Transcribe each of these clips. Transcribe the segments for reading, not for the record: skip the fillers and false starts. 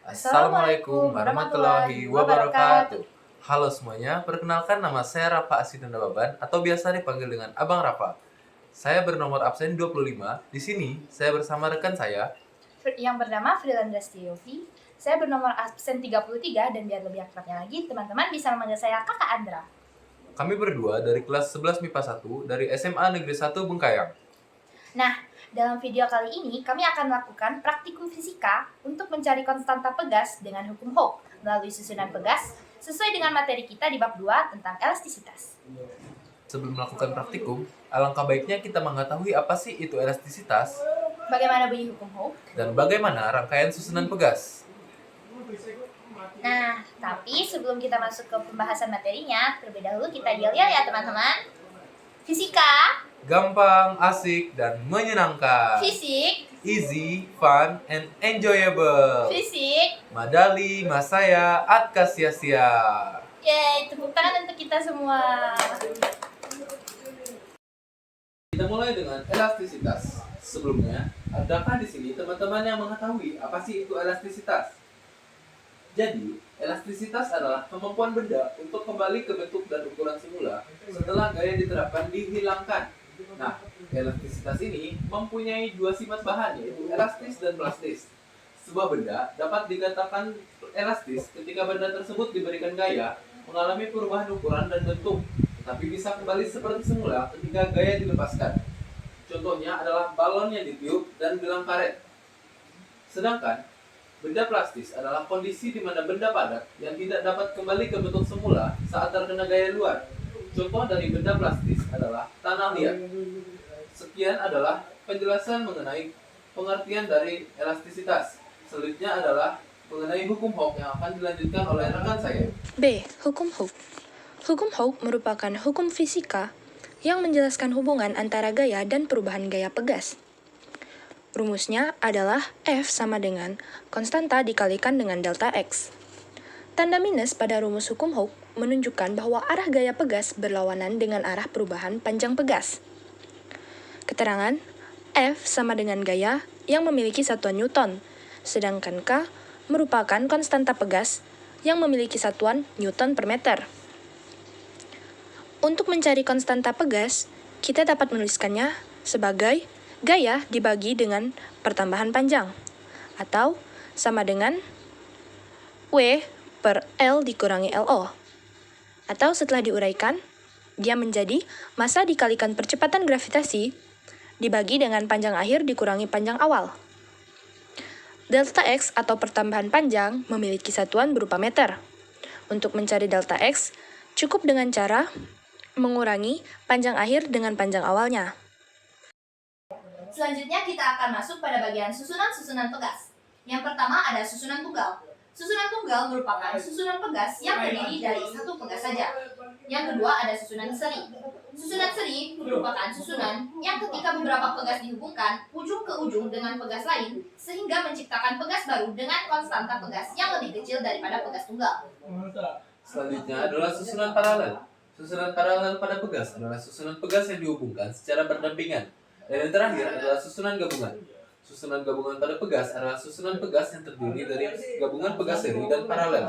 Assalamualaikum warahmatullahi wabarakatuh. Halo semuanya, perkenalkan nama saya Rafa Asidanda Baban atau biasa dipanggil dengan Abang Rafa. Saya bernomor absen 25. Di sini saya bersama rekan saya yang bernama Frilandra Stiovi. Saya bernomor absen 33 dan biar lebih akrabnya lagi, teman-teman bisa memanggil saya Kakak Andra. Kami berdua dari kelas 11 MIPA 1 dari SMA Negeri 1 Bengkayang. Nah, dalam video kali ini kami akan melakukan praktikum fisika untuk mencari konstanta pegas dengan hukum Hooke melalui susunan pegas sesuai dengan materi kita di bab 2 tentang elastisitas. Sebelum melakukan praktikum, alangkah baiknya kita mengetahui apa sih itu elastisitas Bagaimana bunyi hukum Hooke? dan bagaimana rangkaian susunan pegas. Nah, tapi sebelum kita masuk ke pembahasan materinya, terlebih dahulu kita yel-yel ya teman-teman. Fisika, Gampang, asik, dan menyenangkan. fisik, Easy, fun, and enjoyable. fisik. Madali, Masaya, Atka sia-sia. Yeay, tepuk tangan untuk kita semua. Kita mulai dengan elastisitas. Sebelumnya, adakah di sini teman-teman yang mengetahui apa sih itu elastisitas? Jadi, elastisitas adalah kemampuan benda untuk kembali ke bentuk dan ukuran semula setelah gaya diterapkan dihilangkan. Nah, elastisitas ini mempunyai dua sifat bahan, yaitu elastis dan plastis. Sebuah benda dapat dikatakan elastis ketika benda tersebut diberikan gaya, mengalami perubahan ukuran dan bentuk, tetapi bisa kembali seperti semula ketika gaya dilepaskan. Contohnya adalah balon yang ditiup dan gelang karet. Sedangkan benda plastis adalah kondisi di mana benda padat yang tidak dapat kembali ke bentuk semula saat terkena gaya luar. Contoh dari benda plastis adalah tanah liat. Sekian adalah penjelasan mengenai pengertian dari elastisitas. Selanjutnya adalah mengenai hukum Hooke yang akan dilanjutkan oleh rekan saya. B. Hukum Hooke. Hukum Hooke merupakan hukum fisika yang menjelaskan hubungan antara gaya dan perubahan gaya pegas. Rumusnya adalah F sama dengan konstanta dikalikan dengan delta X. Tanda minus pada rumus hukum Hooke menunjukkan bahwa arah gaya pegas berlawanan dengan arah perubahan panjang pegas. Keterangan F sama dengan gaya yang memiliki satuan Newton, sedangkan K merupakan konstanta pegas yang memiliki satuan Newton per meter. Untuk mencari konstanta pegas, kita dapat menuliskannya sebagai gaya dibagi dengan pertambahan panjang, atau sama dengan W per L dikurangi LO. Atau setelah diuraikan, dia menjadi massa dikalikan percepatan gravitasi dibagi dengan panjang akhir dikurangi panjang awal. Delta X atau pertambahan panjang memiliki satuan berupa meter. Untuk mencari delta X, cukup dengan cara mengurangi panjang akhir dengan panjang awalnya. Selanjutnya kita akan masuk pada bagian susunan-susunan pegas. Yang pertama ada susunan tunggal. Susunan tunggal merupakan susunan pegas yang terdiri dari satu pegas saja. Yang kedua ada susunan seri. Susunan seri merupakan susunan yang ketika beberapa pegas dihubungkan ujung ke ujung dengan pegas lain sehingga menciptakan pegas baru dengan konstanta pegas yang lebih kecil daripada pegas tunggal. Selanjutnya adalah susunan paralel. Susunan paralel pada pegas adalah susunan pegas yang dihubungkan secara berdampingan. Dan yang terakhir adalah susunan gabungan. Susunan gabungan pada pegas adalah susunan pegas yang terdiri dari gabungan pegas seri dan paralel.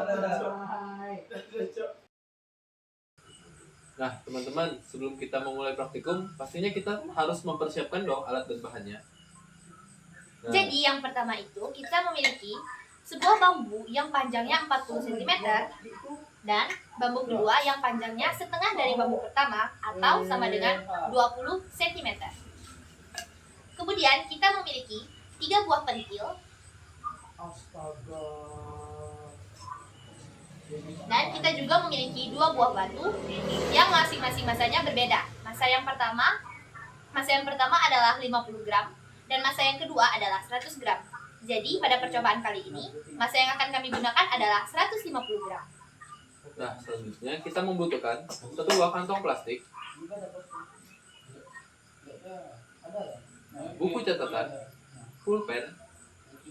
Nah, teman-teman, sebelum kita memulai praktikum, pastinya kita harus mempersiapkan dong alat dan bahannya. Nah, Jadi yang pertama itu kita memiliki sebuah bambu yang panjangnya 40 cm dan bambu kedua yang panjangnya setengah dari bambu pertama atau sama dengan 20 cm. Kemudian kita memiliki 3 buah pentil dan kita juga memiliki 2 buah batu yang masing-masing masanya berbeda. Massa yang pertama adalah 50 gram dan massa yang kedua adalah 100 gram. Jadi pada percobaan kali ini, massa yang akan kami gunakan adalah 150 gram. Nah, selanjutnya kita membutuhkan satu buah kantong plastik, buku catatan, pulpen,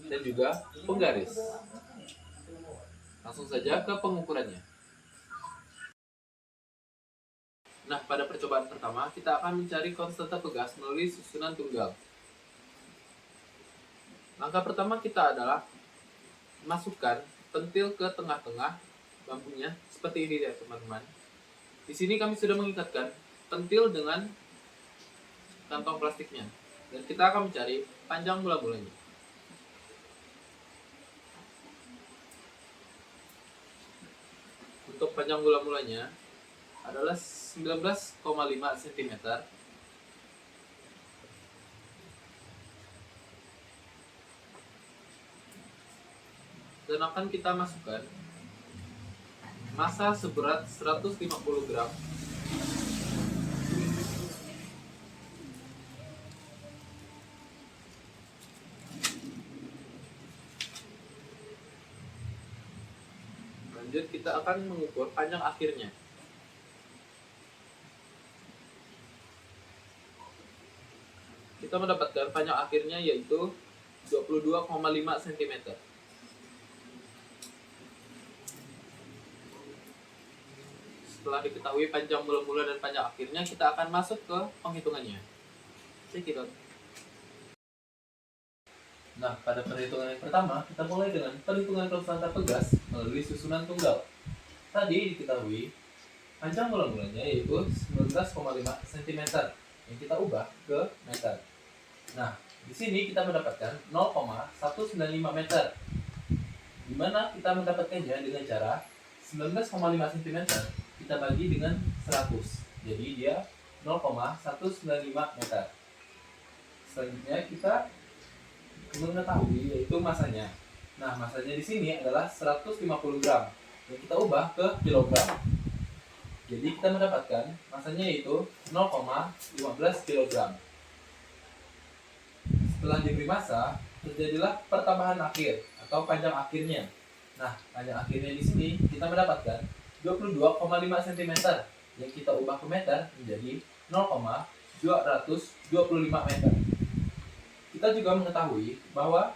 dan juga penggaris. Langsung saja ke pengukurannya. Nah, pada percobaan pertama, kita akan mencari konstanta pegas melalui susunan tunggal. Langkah pertama kita adalah masukkan pentil ke tengah-tengah bambunya seperti ini ya teman-teman. Di sini kami sudah mengikatkan pentil dengan kantong plastiknya dan kita akan mencari panjang mula-mulanya. Untuk panjang mula-mulanya adalah 19,5 cm. Dan akan kita masukkan massa seberat 150 gram lanjut kita akan mengukur panjang akhirnya. Kita mendapatkan panjang akhirnya yaitu 22,5 cm. Setelah diketahui panjang mula-mula dan panjang akhirnya, kita akan masuk ke penghitungannya. Cekidot. Nah, pada perhitungan yang pertama, kita mulai dengan perhitungan konstanta pegas melalui susunan tunggal. Tadi diketahui panjang mula-mulanya yaitu 19,5 cm yang kita ubah ke meter. Nah, di sini kita mendapatkan 0,195 meter, di mana kita mendapatkannya dengan cara 19,5 cm kita bagi dengan 100. Jadi dia 0,195 meter. Selanjutnya kita mengetahui yaitu masanya. Nah, masanya di sini adalah 150 gram yang kita ubah ke kilogram. Jadi kita mendapatkan masanya yaitu 0,15 kilogram. Setelah diberi massa, terjadilah pertambahan akhir atau panjang akhirnya. Nah, panjang akhirnya di sini kita mendapatkan 22,5 cm yang kita ubah ke meter menjadi 0,225 meter. Kita juga mengetahui bahwa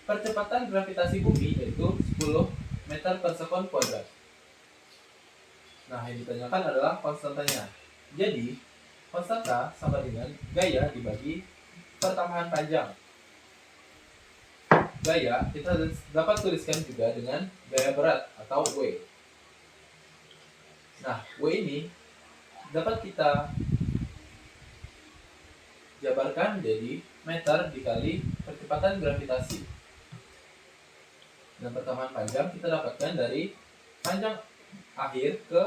percepatan gravitasi bumi yaitu 10 meter per sekon kuadrat. Nah, yang ditanyakan adalah konstantanya. Jadi, konstanta sama dengan gaya dibagi pertambahan panjang. Gaya kita dapat tuliskan juga dengan gaya berat atau W. Nah, W ini dapat kita jabarkan jadi meter dikali percepatan gravitasi. Dan pertambahan panjang kita dapatkan dari panjang akhir ke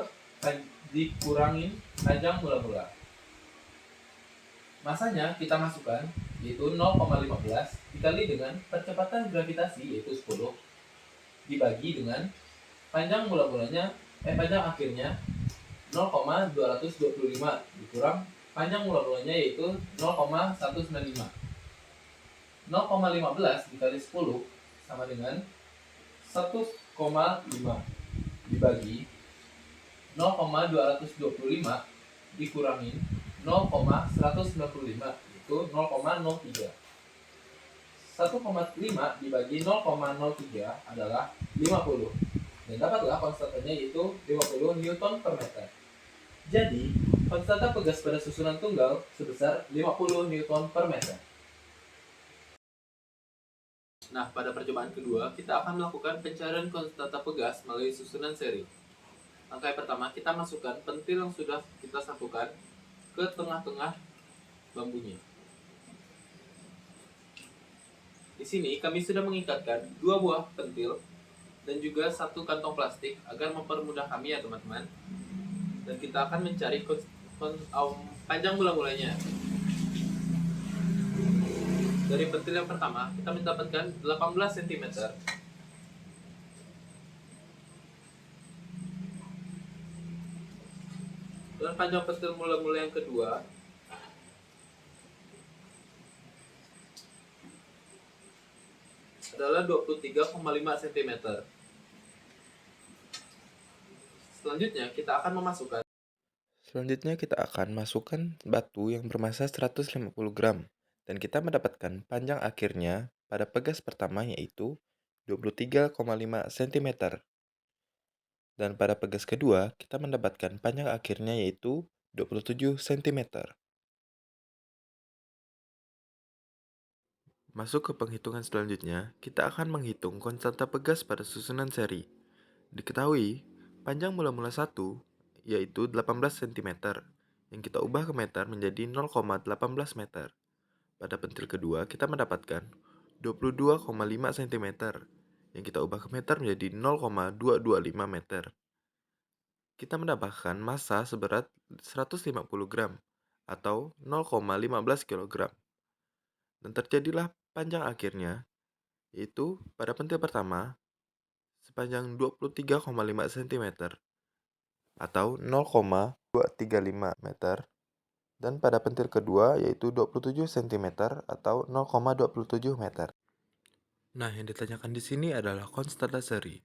dikurangin panjang mula-mula. Masanya kita masukkan yaitu 0,15 dikali dengan percepatan gravitasi yaitu 10 dibagi dengan panjang mula-mulanya panjang akhirnya 0,225 dikurang panjang mula-mulanya yaitu 0,195. 0,15 dikali 10 sama dengan 1,5 dibagi 0,225 dikurangin 0,195 itu 0,03. 1,5 dibagi 0,03 adalah 50. Dan dapatlah konstantanya yaitu 50 Newton per meter. Jadi, konstanta pegas pada susunan tunggal sebesar 50 Newton per meter. Nah, pada percobaan kedua, kita akan melakukan pencarian konstanta pegas melalui susunan seri. Langkah yang pertama, kita masukkan pentil yang sudah kita satukan ke tengah-tengah bambunya. Di sini kami sudah mengikatkan 2 buah pentil dan juga 1 kantong plastik agar mempermudah kami ya teman-teman. Dan kita akan mencari panjang mula-mulanya. Dari pentil yang pertama, kita mendapatkan 18 cm. Dan panjang pentil mula-mula yang kedua adalah 23,5 cm. Selanjutnya kita akan masukkan batu yang bermassa 150 gram dan kita mendapatkan panjang akhirnya pada pegas pertama yaitu 23,5 cm. Dan pada pegas kedua kita mendapatkan panjang akhirnya yaitu 27 cm. Masuk ke penghitungan selanjutnya, kita akan menghitung konstanta pegas pada susunan seri. Diketahui, panjang mula-mula 1 yaitu 18 cm, yang kita ubah ke meter menjadi 0,18 meter. Pada pentil kedua, kita mendapatkan 22,5 cm, yang kita ubah ke meter menjadi 0,225 meter. Kita mendapatkan massa seberat 150 gram, atau 0,15 kg. Dan terjadilah panjang akhirnya, yaitu pada pentil pertama, sepanjang 23,5 cm, atau 0,235 meter, dan pada pentil kedua yaitu 27 cm atau 0,27 meter. Nah, yang ditanyakan di sini adalah konstanta seri.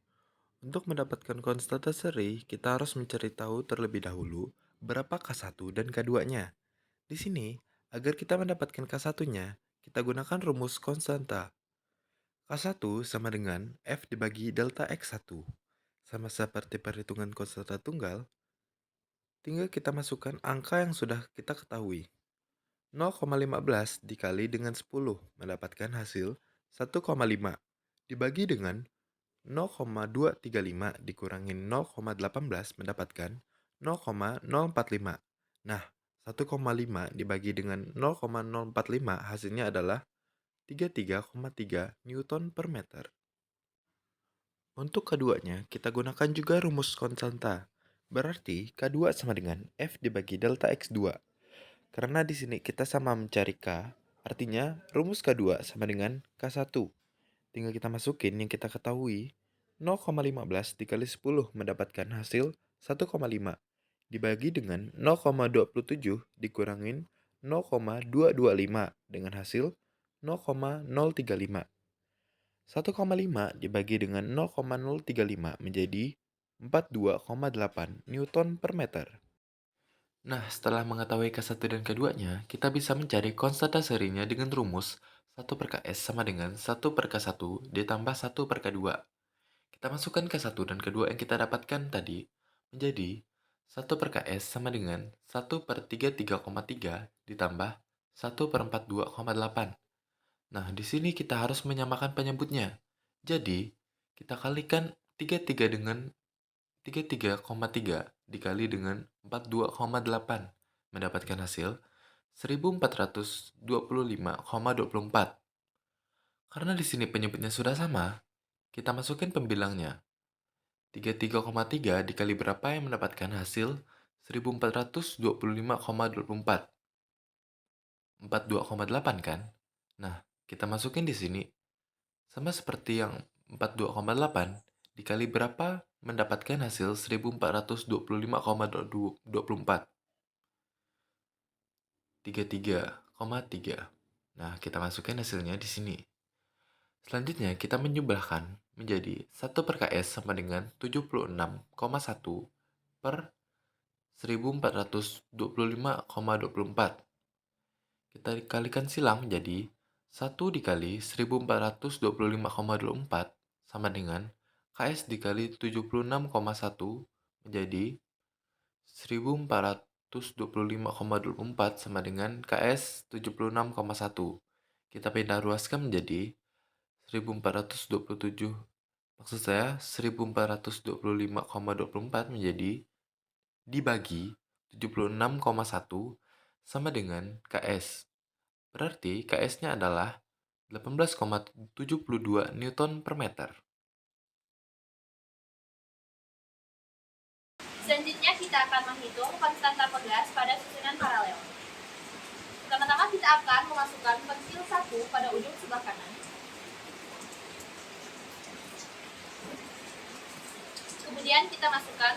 Untuk mendapatkan konstanta seri, kita harus mencari tahu terlebih dahulu berapa K1 dan K2-nya. Di sini, agar kita mendapatkan K1-nya, kita gunakan rumus konstanta. K1 sama dengan F dibagi delta X1. Sama seperti perhitungan konstanta tunggal, tinggal kita masukkan angka yang sudah kita ketahui. 0,15 dikali dengan 10 mendapatkan hasil 1,5 dibagi dengan 0,235 dikurangi 0,18 mendapatkan 0,045. Nah, 1,5 dibagi dengan 0,045 hasilnya adalah 33,3 Newton per meter. Untuk keduanya, kita gunakan juga rumus konstanta. Berarti K2 sama dengan F dibagi delta X2. Karena di sini kita sama mencari K, artinya rumus K2 sama dengan K1. Tinggal kita masukin yang kita ketahui. 0,15 dikali 10 mendapatkan hasil 1,5 dibagi dengan 0,27 dikurangin 0,225 dengan hasil 0,035. 1,5 dibagi dengan 0,035 menjadi 42,8 Newton per meter. Nah, setelah mengetahui K1 dan K2-nya, kita bisa mencari konstanta serinya dengan rumus 1 per Ks sama dengan 1 per K1 ditambah 1 per K2. Kita masukkan K1 dan K2 yang kita dapatkan tadi menjadi 1 per Ks sama dengan 1 per 33,3 ditambah 1 per 42,8. Nah, di sini kita harus menyamakan penyebutnya. Jadi, kita kalikan 33 dengan 33,3 dikali dengan 42,8 mendapatkan hasil 1425,24. Karena di sini penyebutnya sudah sama, kita masukkan pembilangnya. 33,3 dikali berapa yang mendapatkan hasil 1425,24. 42,8 kan? Nah, kita masukin di sini. Sama seperti yang 42,8 dikali berapa mendapatkan hasil 1425,24. 33,3. Nah, kita masukkan hasilnya di sini. Selanjutnya, kita menjumlahkan menjadi 1 per Ks sama dengan 76,1 per 1425,24. Kita kalikan silang menjadi 1 dikali 1425,24 sama dengan Ks dikali 76,1 menjadi 1425,24 sama dengan Ks 76,1. Kita pindah ruaskan menjadi 1427. Maksud saya 1425,24 menjadi dibagi 76,1 sama dengan Ks. Berarti Ks-nya adalah 18,72 Newton per meter. Selanjutnya kita akan menghitung konstanta pegas pada susunan paralel. Pertama-tama kita akan memasukkan pensil 1 pada ujung sebelah kanan. Kemudian kita masukkan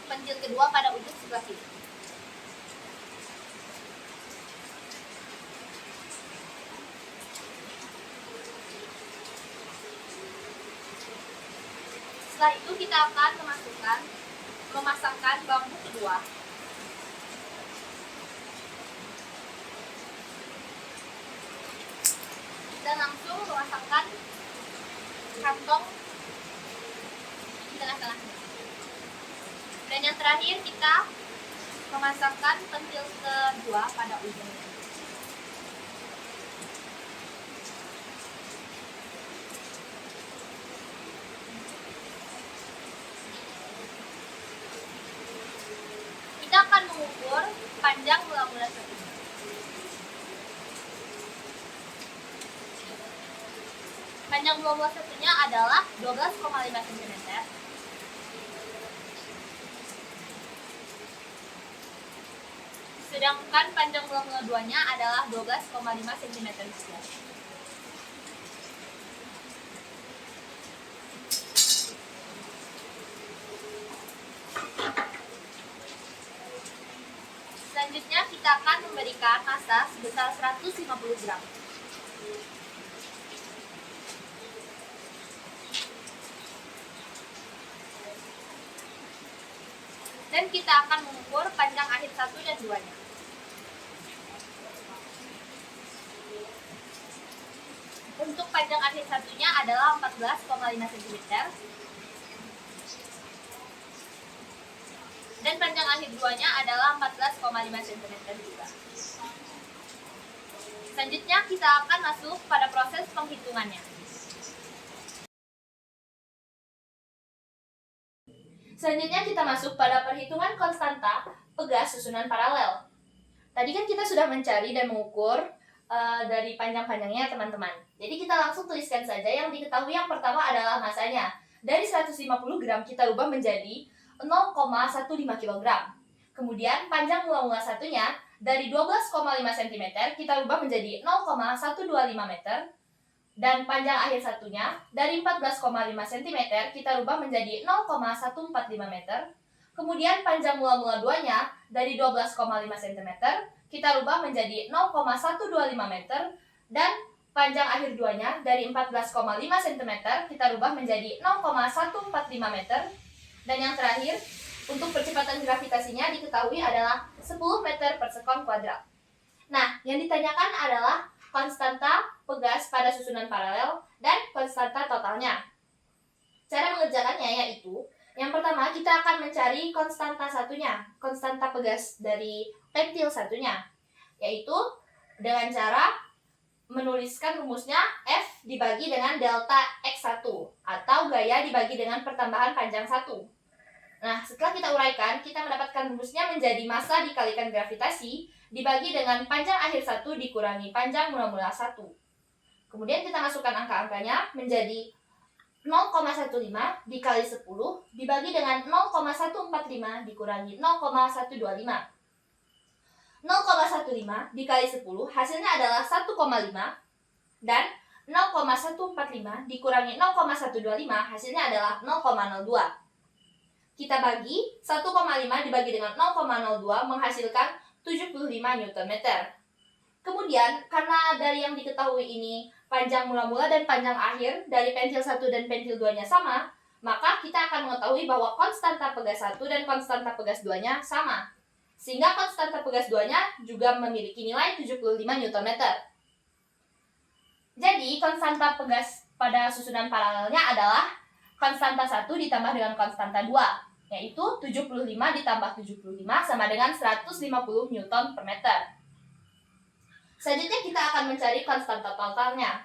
pensil kedua pada ujung sebelah kiri. Setelah itu kita akan memasangkan bambu kedua. Dan langsung memasangkan kantong di tengah-tengahnya. Dan yang terakhir kita memasangkan pentil kedua pada ujungnya. panjang mula-mula satunya. Panjang mula-mula satunya adalah 12,5 cm. Sedangkan panjang mula-mula duanya adalah 12,5 cm juga. Selanjutnya kita akan memberikan massa sebesar 150 gram. Dan kita akan mengukur panjang akhir 1 dan 2-nya. Untuk panjang akhir satunya adalah 14,5 cm. Dan panjang akhir 2-nya adalah 14,5 cm juga. Selanjutnya kita akan masuk pada proses penghitungannya. Selanjutnya kita masuk pada perhitungan konstanta pegas susunan paralel. Tadi kan kita sudah mencari dan mengukur dari panjang-panjangnya teman-teman. Jadi kita langsung tuliskan saja yang diketahui. Yang pertama adalah masanya. Dari 150 gram kita rubah menjadi 0,15 kg. Kemudian panjang mula-mula satunya dari 12,5 cm kita rubah menjadi 0,125 meter. Dan panjang akhir satunya dari 14,5 cm kita rubah menjadi 0,145 meter. Kemudian panjang mula-mula duanya dari 12,5 cm kita rubah menjadi 0,125 meter. Dan panjang akhir duanya dari 14,5 cm kita rubah menjadi 0,145 meter. Dan yang terakhir, untuk percepatan gravitasinya diketahui adalah 10 meter per sekon kuadrat. Nah, yang ditanyakan adalah konstanta pegas pada susunan paralel dan konstanta totalnya. Cara mengerjakannya yaitu, yang pertama kita akan mencari konstanta satunya, konstanta pegas dari pentil satunya, yaitu dengan cara menuliskan rumusnya F dibagi dengan delta X1 atau gaya dibagi dengan pertambahan panjang 1. Nah, setelah kita uraikan, kita mendapatkan rumusnya menjadi massa dikalikan gravitasi dibagi dengan panjang akhir 1 dikurangi panjang mula-mula 1. Kemudian kita masukkan angka-angkanya menjadi 0,15 dikali 10 dibagi dengan 0,145 dikurangi 0,125. 0,15 dikali 10 hasilnya adalah 1,5 dan 0,145 dikurangi 0,125 hasilnya adalah 0,02. Kita bagi 1,5 dibagi dengan 0,02 menghasilkan 75 Nm. Kemudian, karena dari yang diketahui ini panjang mula-mula dan panjang akhir dari pentil 1 dan pentil 2-nya sama, maka kita akan mengetahui bahwa konstanta pegas 1 dan konstanta pegas 2-nya sama. Sehingga konstanta pegas 2-nya juga memiliki nilai 75 Nm. Jadi, konstanta pegas pada susunan paralelnya adalah konstanta 1 ditambah dengan konstanta 2, yaitu 75 ditambah 75 sama dengan 150 Newton per meter. Selanjutnya kita akan mencari konstanta totalnya.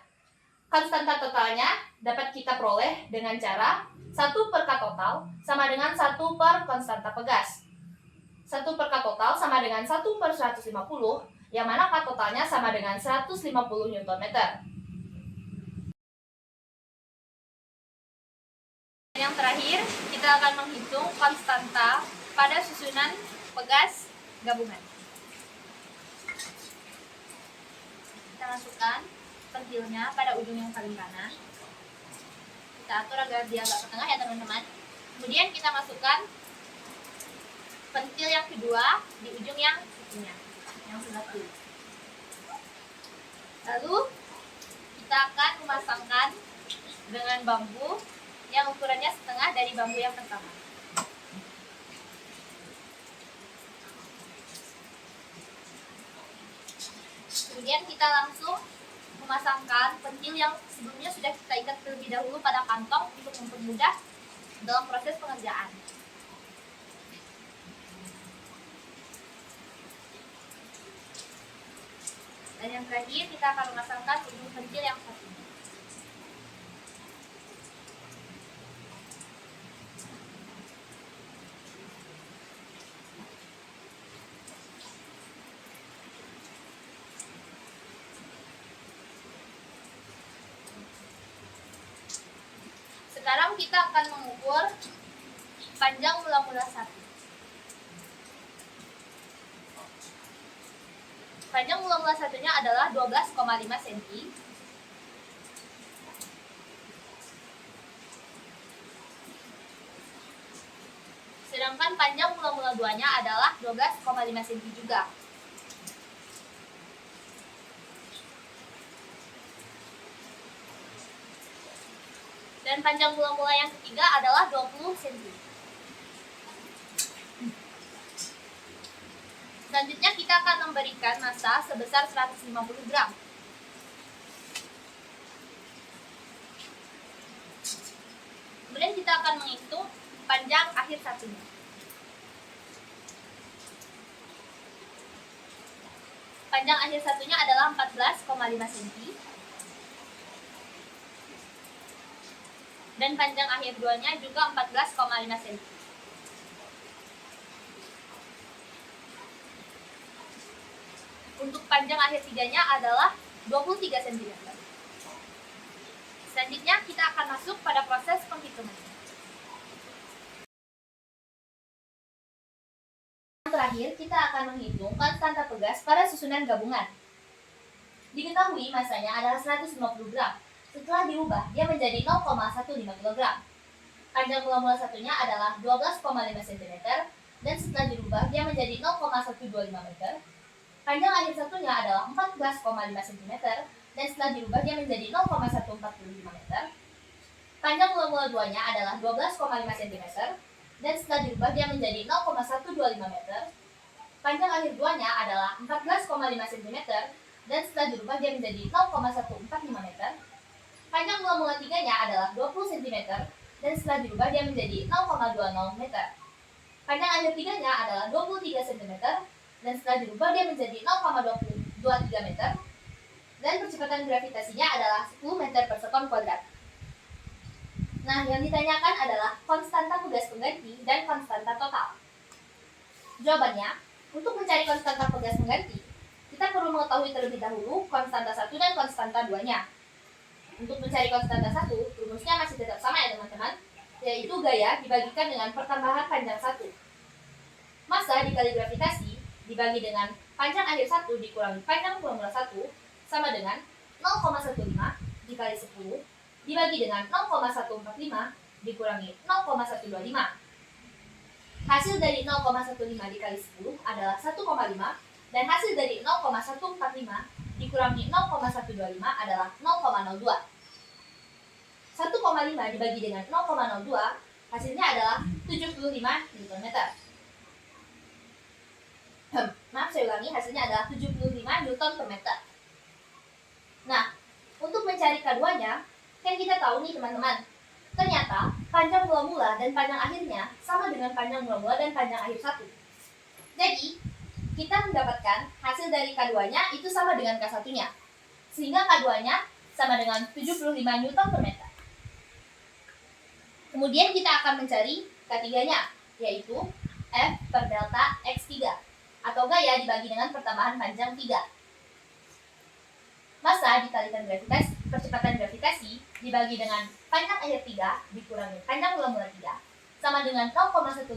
Konstanta totalnya dapat kita peroleh dengan cara 1 per K total sama dengan 1 per konstanta pegas. 1 per K total sama dengan 1 per 150, yang mana K totalnya sama dengan 150 Nm. Yang terakhir, kita akan menghitung konstanta pada susunan pegas gabungan. Kita masukkan pentilnya pada ujung yang paling kanan. Kita atur agar dia agak ke tengah ya teman-teman. Kemudian kita masukkan pentil yang kedua di ujung yang satunya, yang sebelah kiri. Lalu kita akan memasangkan dengan bambu yang ukurannya setengah dari bambu yang pertama. Kemudian kita langsung memasangkan pentil yang sebelumnya sudah kita ikat terlebih dahulu pada kantong untuk mempermudah dalam proses pengerjaan. Dan yang terakhir kita akan memasangkan ujung pentil yang satunya. kita akan mengukur panjang mula-mula 1. Panjang mula-mula satunya adalah 12,5 cm. Sedangkan panjang mula-mula 2-nya adalah 12,5 cm juga. Dan panjang mula-mula yang ketiga adalah 20 cm. Selanjutnya kita akan memberikan massa sebesar 150 gram. Kemudian kita akan menghitung panjang akhir satunya. Panjang akhir satunya adalah 14,5 cm. Dan panjang akhir 2-nya juga 14,5 cm. Untuk panjang akhir 3-nya adalah 23 cm. Selanjutnya kita akan masuk pada proses penghitungan. Yang terakhir, kita akan menghitung konstanta pegas pada susunan gabungan. Diketahui masanya adalah 150 gram. Setelah diubah, dia menjadi 0,15 kg. Panjang mula-mula satunya adalah 12,5 cm, dan setelah dirubah, dia menjadi 0,125 meter. Panjang akhir satunya adalah 14,5 cm, dan setelah dirubah, dia menjadi 0,145 meter. Panjang mula-mula 2-nya adalah 12,5 cm, dan setelah dirubah, dia menjadi 0,125 meter. Panjang akhir 2-nya adalah 14,5 cm, dan setelah dirubah, dia menjadi 0,145 meter. Panjang mula-mula 3-nya adalah 20 cm, dan setelah dirubah dia menjadi 0,20 meter. Panjang akhir 3-nya adalah 23 cm, dan setelah dirubah dia menjadi 0,23 meter. Dan percepatan gravitasinya adalah 10 meter per sekon kuadrat. Nah, yang ditanyakan adalah konstanta pegas pengganti dan konstanta total. Jawabannya, untuk mencari konstanta pegas pengganti, kita perlu mengetahui terlebih dahulu konstanta 1 dan konstanta 2-nya. Untuk mencari konstanta 1, rumusnya masih tetap sama ya teman-teman, yaitu gaya dibagikan dengan pertambahan panjang 1. Massa dikali gravitasi dibagi dengan panjang akhir 1 dikurangi panjang mula-mula 1 sama dengan 0,15 dikali 10 dibagi dengan 0,145 dikurangi 0,125. Hasil dari 0,15 dikali 10 adalah 1,5, dan hasil dari 0,145 dikurangi 0,125 adalah 0,02. 1,5 dibagi dengan 0,02, hasilnya adalah 75 Nm. Maaf, saya ulangi, hasilnya adalah 75 Nm/m. Nah, untuk mencari K2-nya, kan kita tahu nih teman-teman, ternyata panjang mula-mula dan panjang akhirnya sama dengan panjang mula-mula dan panjang akhir 1. Jadi, kita mendapatkan hasil dari K2-nya itu sama dengan K1-nya. Sehingga K2-nya sama dengan 75 Nm/m. Kemudian kita akan mencari K3-nya, yaitu F per delta X3, atau gaya dibagi dengan pertambahan panjang 3. Massa dikalikan percepatan gravitasi dibagi dengan panjang akhir 3 dikurangi panjang mula-mula 3 sama dengan 0,15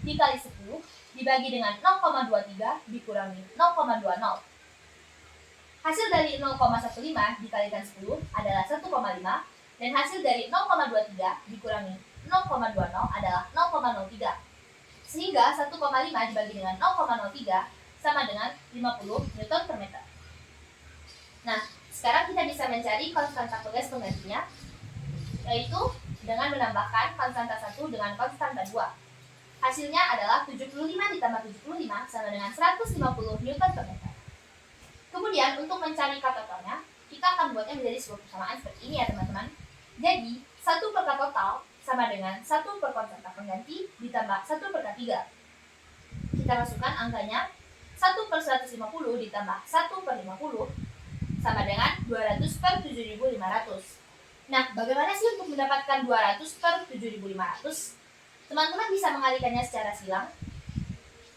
dikali 10 dibagi dengan 0,23 dikurangi 0,20. Hasil dari 0,15 dikalikan 10 adalah 1,5, dan hasil dari 0,23 dikurangi 0,20 adalah 0,03. Sehingga 1,5 dibagi dengan 0,03 sama dengan 50 Nm/m. Nah, sekarang kita bisa mencari konstanta pegas penggantinya, yaitu dengan menambahkan konstanta 1 dengan konstanta 2. Hasilnya adalah 75 ditambah 75 sama dengan 150 Nm/m. Kemudian untuk mencari K totalnya, kita akan buatnya menjadi sebuah persamaan seperti ini ya teman-teman. Jadi, 1 per K total sama dengan 1 per konstanta pengganti ditambah 1 per K3. Kita masukkan angkanya, 1 per 150 ditambah 1 per 50 sama dengan 200 per 7.500. Nah, bagaimana sih untuk mendapatkan 200 per 7.500? Teman-teman bisa mengalihkannya secara silang.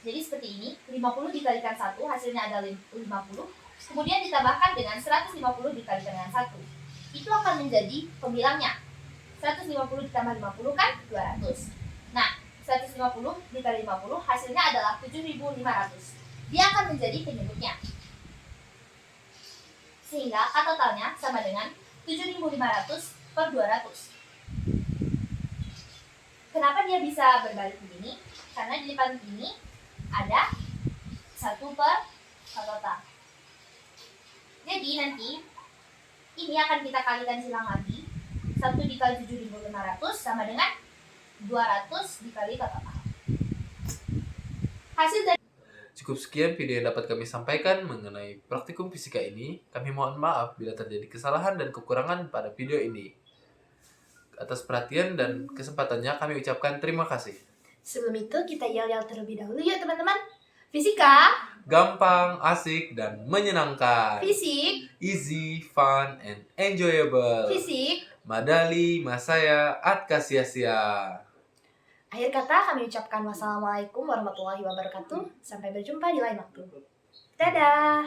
Jadi seperti ini, 50 dikalikan 1 hasilnya adalah 50. Kemudian ditambahkan dengan 150 dikalikan dengan 1. Itu akan menjadi pembilangnya. 150 ditambah 50 kan 200. Nah, 150 dikali 50 hasilnya adalah 7.500. Dia akan menjadi penyebutnya. Sehingga A totalnya sama dengan 7.500 per 200. Kenapa dia bisa berbalik begini? Karena di depan ini ada 1 per A total. Jadi nanti ini akan kita kalikan silang lagi. 1 dikali 7.500 sama dengan 200 dikali total. Hasil dari Cukup sekian video yang dapat kami sampaikan mengenai praktikum fisika ini. Kami mohon maaf bila terjadi kesalahan dan kekurangan pada video ini. Atas perhatian dan kesempatannya kami ucapkan terima kasih. Sebelum itu kita yel-yel terlebih dahulu ya teman-teman. Fisika, Gampang, asik, dan menyenangkan. fisik, Easy, fun, and enjoyable. fisik. Madali, Masaya, Atka sia-sia. Akhir kata kami ucapkan wassalamualaikum warahmatullahi wabarakatuh. Sampai berjumpa di lain waktu. Dadah.